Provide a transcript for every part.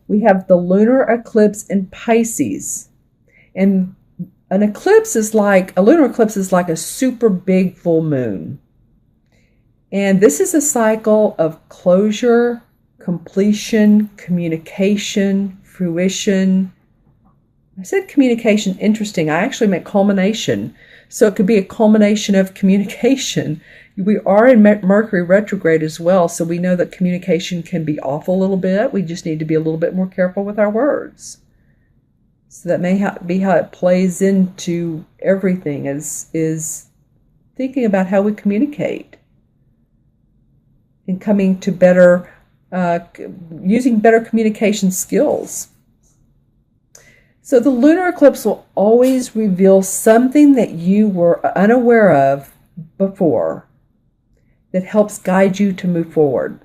We have the lunar eclipse in Pisces. And a lunar eclipse is like a super big full moon. And this is a cycle of closure, completion, communication, fruition. I said communication, interesting. I actually meant culmination. So it could be a culmination of communication. We are in Mercury retrograde as well, so we know that communication can be off a little bit. We just need to be a little bit more careful with our words. So that may be how it plays into everything, is thinking about how we communicate and coming to better, using better communication skills. So the lunar eclipse will always reveal something that you were unaware of before that helps guide you to move forward.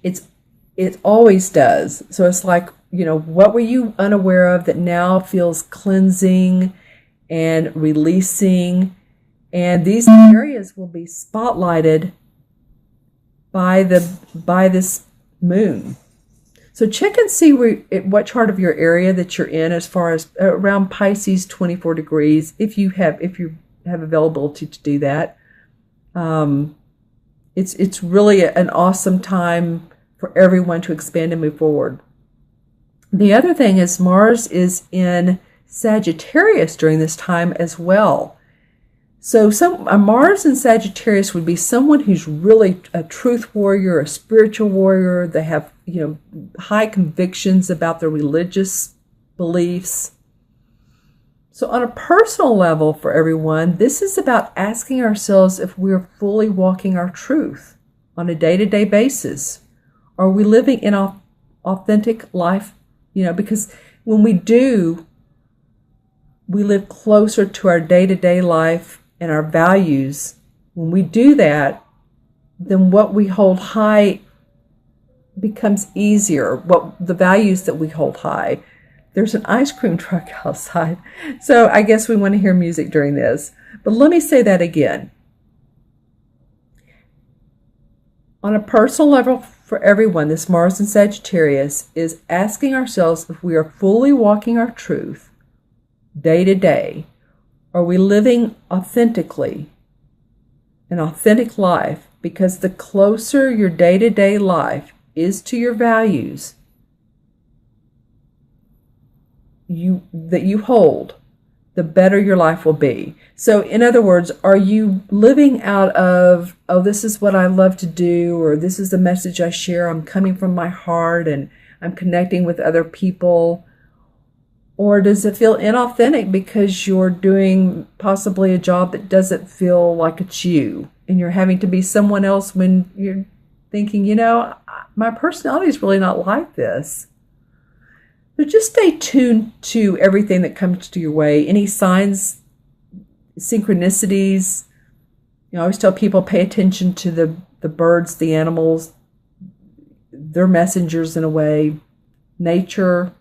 It always does. So it's like, what were you unaware of that now feels cleansing and releasing? And these areas will be spotlighted by this moon. So check and see what chart of your area that you're in, as far as around Pisces 24 degrees, if you have availability to do that. It's really an awesome time for everyone to expand and move forward. The other thing is Mars is in Sagittarius during this time as well. So a Mars in Sagittarius would be someone who's really a truth warrior, a spiritual warrior. They have, high convictions about their religious beliefs. So on a personal level for everyone, this is about asking ourselves if we're fully walking our truth on a day-to-day basis. Are we living in an authentic life? Because when we do, we live closer to our day-to-day life and our values. When we do that, then what we hold high becomes easier. What the values that we hold high. There's an ice cream truck outside, so I guess we want to hear music during this. But let me say that again. On a personal level for everyone, this Mars in Sagittarius is asking ourselves if we are fully walking our truth day to day. Are we living authentically, an authentic life? Because the closer your day-to-day life is to your values that you hold, the better your life will be. So in other words, are you living out of, this is what I love to do, or this is the message I share, I'm coming from my heart and I'm connecting with other people? Or does it feel inauthentic because you're doing possibly a job that doesn't feel like it's you, and you're having to be someone else when you're thinking, my personality is really not like this? So just stay tuned to everything that comes to your way. Any signs, synchronicities. I always tell people, pay attention to the birds, the animals. They're messengers in a way. Nature.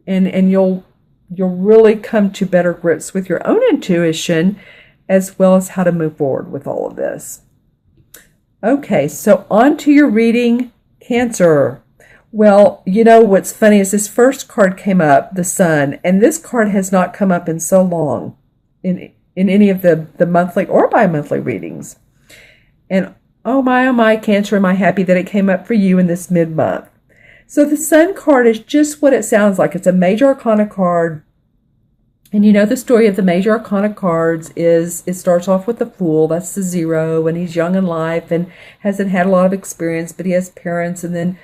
And you'll really come to better grips with your own intuition, as well as how to move forward with all of this. Okay, so on to your reading, Cancer. Well, what's funny is this first card came up, the Sun, and this card has not come up in so long in any of the monthly or bi-monthly readings. And oh my, Cancer, am I happy that it came up for you in this mid-month. So the Sun card is just what it sounds like. It's a major arcana card. And the story of the major arcana cards is it starts off with the Fool. That's the 0, and he's young in life and hasn't had a lot of experience, but he has parents and then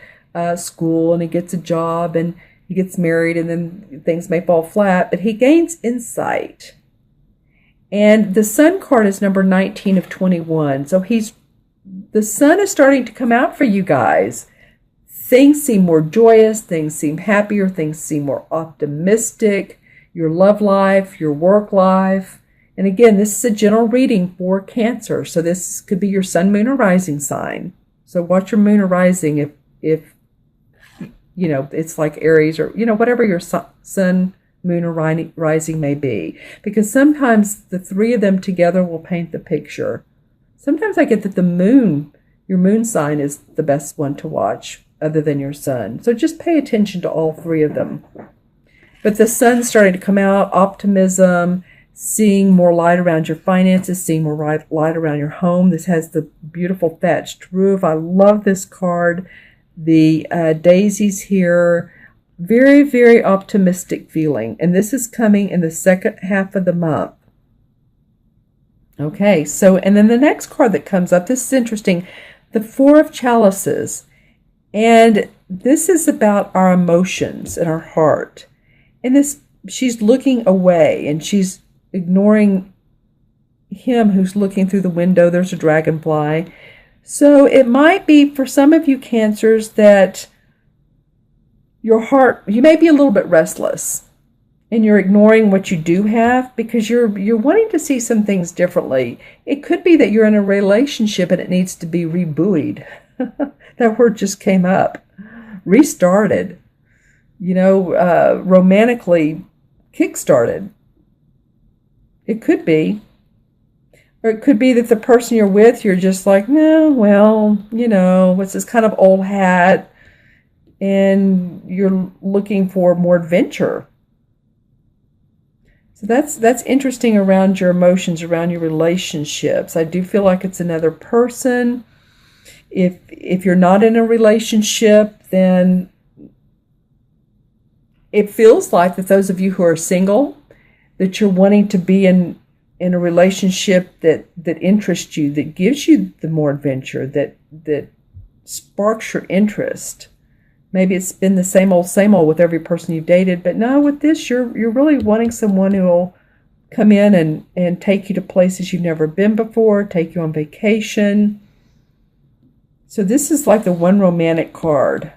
school, and he gets a job and he gets married, and then things may fall flat, but he gains insight. And the Sun card is number 19 of 21. So the Sun is starting to come out for you guys. Things seem more joyous, things seem happier, things seem more optimistic. Your love life, your work life. And again, this is a general reading for Cancer. So this could be your Sun, Moon, or Rising sign. So watch your Moon or Rising if it's like Aries, or, whatever your Sun, Moon, or Rising may be. Because sometimes the three of them together will paint the picture. Sometimes I get that your Moon sign is the best one to watch. other than your sun. So just pay attention to all three of them. But the sun's starting to come out, optimism, seeing more light around your finances, seeing more light around your home. This has the beautiful thatched roof. I love this card. The daisies here, very, very optimistic feeling. And this is coming in the second half of the month. Okay, so, and then the next card that comes up, this is interesting, the Four of Chalices. And this is about our emotions and our heart. And this, she's looking away and she's ignoring him who's looking through the window. There's a dragonfly. So it might be for some of you Cancers that your heart, you may be a little bit restless. And you're ignoring what you do have because you're wanting to see some things differently. It could be that you're in a relationship and it needs to be rebuoyed. That word just came up. Restarted. Romantically kick-started. It could be. Or it could be that the person you're with, you're just like, no, well, what's this kind of old hat? And you're looking for more adventure. So that's interesting around your emotions, around your relationships. I do feel like it's another person. If you're not in a relationship, then it feels like that those of you who are single, that you're wanting to be in a relationship that interests you, that gives you the more adventure, that sparks your interest. Maybe it's been the same old with every person you've dated, but no, with this, you're really wanting someone who will come in and take you to places you've never been before, take you on vacation. So this is like the one romantic card.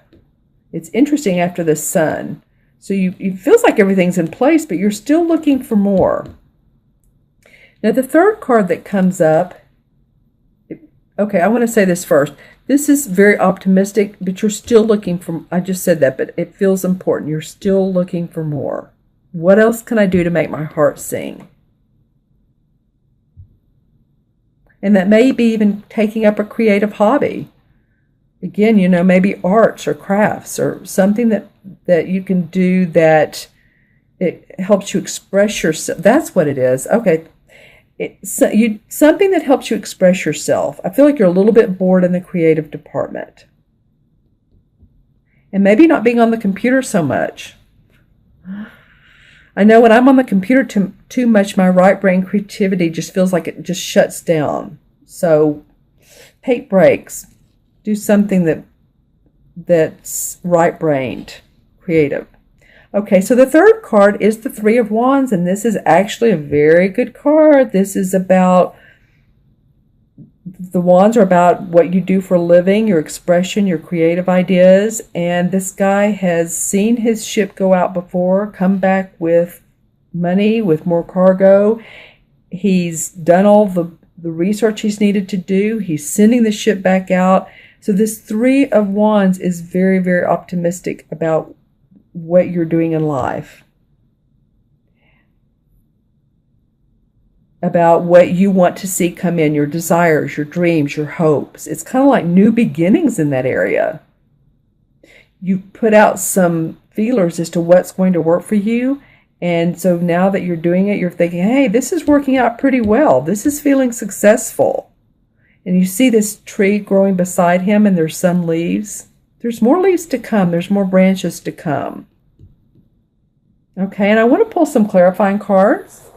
It's interesting after the sun. So it feels like everything's in place, but you're still looking for more. Now the third card that comes up, okay, I want to say this first. This is very optimistic, but you're still looking for, I just said that, but it feels important. You're still looking for more. What else can I do to make my heart sing? And that may be even taking up a creative hobby. Again, maybe arts or crafts or something that you can do that it helps you express yourself. That's what it is. Okay. Something that helps you express yourself. I feel like you're a little bit bored in the creative department. And maybe not being on the computer so much. I know when I'm on the computer too much, my right brain creativity just feels like it just shuts down. So take breaks. Do something that's right-brained, creative. Okay, so the third card is the Three of Wands, and this is actually a very good card. This is about, the wands are about what you do for a living, your expression, your creative ideas, and this guy has seen his ship go out before, come back with money, with more cargo. He's done all the research he's needed to do. He's sending the ship back out. So this Three of Wands is very, very optimistic about what you're doing in life, about what you want to see come in, your desires, your dreams, your hopes. It's kind of like new beginnings in that area. You put out some feelers as to what's going to work for you. And so now that you're doing it, you're thinking, hey, this is working out pretty well. This is feeling successful. And you see this tree growing beside him and there's some leaves. There's more leaves to come. There's more branches to come. Okay, and I want to pull some clarifying cards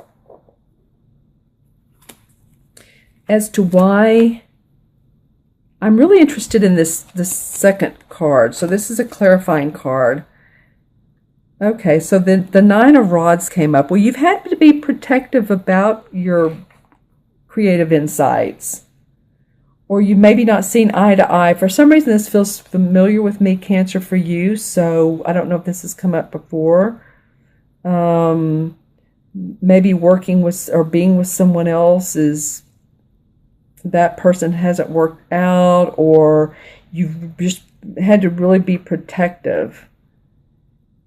as to why I'm really interested in this second card. So this is a clarifying card. Okay, so the Nine of Rods came up. Well, you've had to be protective about your creative insights. Or you maybe not seen eye to eye. For some reason, this feels familiar with me, Cancer, for you. So I don't know if this has come up before. Maybe working with or being with someone else is that person hasn't worked out, or you've just had to really be protective.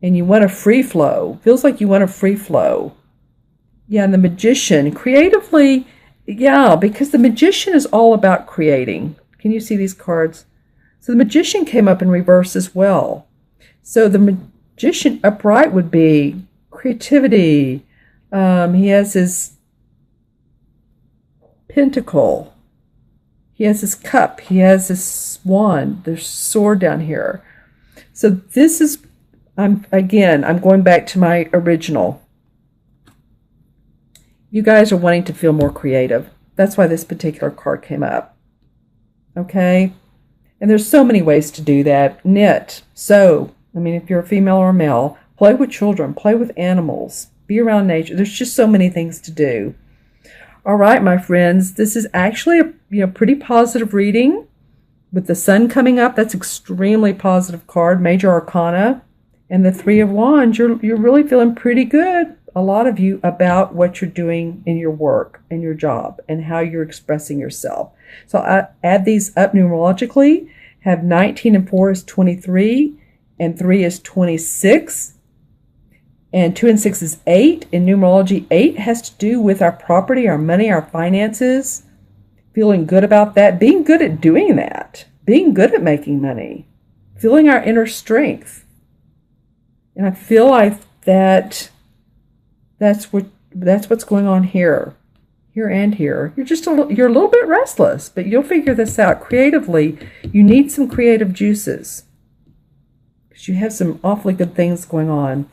And you want a free flow. Feels like you want a free flow. Yeah, and the Magician, creatively, yeah, because the Magician is all about creating. Can you see these cards? So the Magician came up in reverse as well. So the Magician upright would be creativity. He has his pentacle. He has his cup. He has his wand. There's sword down here. So this is, I'm going back to my original. You guys are wanting to feel more creative. That's why this particular card came up. Okay? And there's so many ways to do that. Knit, sew. I mean, if you're a female or a male, play with children, play with animals, be around nature. There's just so many things to do. All right, my friends, this is actually a pretty positive reading with the sun coming up. That's extremely positive card, Major Arcana, and the Three of Wands. You're really feeling pretty good, a lot of you, about what you're doing in your work and your job and how you're expressing yourself. So I add these up numerologically. Have 19 and 4 is 23, and 3 is 26. And 2 and 6 is 8. In numerology, 8 has to do with our property, our money, our finances. Feeling good about that. Being good at doing that. Being good at making money. Feeling our inner strength. And I feel like that's what's going on here. Here and here. You're a little bit restless, but you'll figure this out. Creatively, you need some creative juices. You have some awfully good things going on.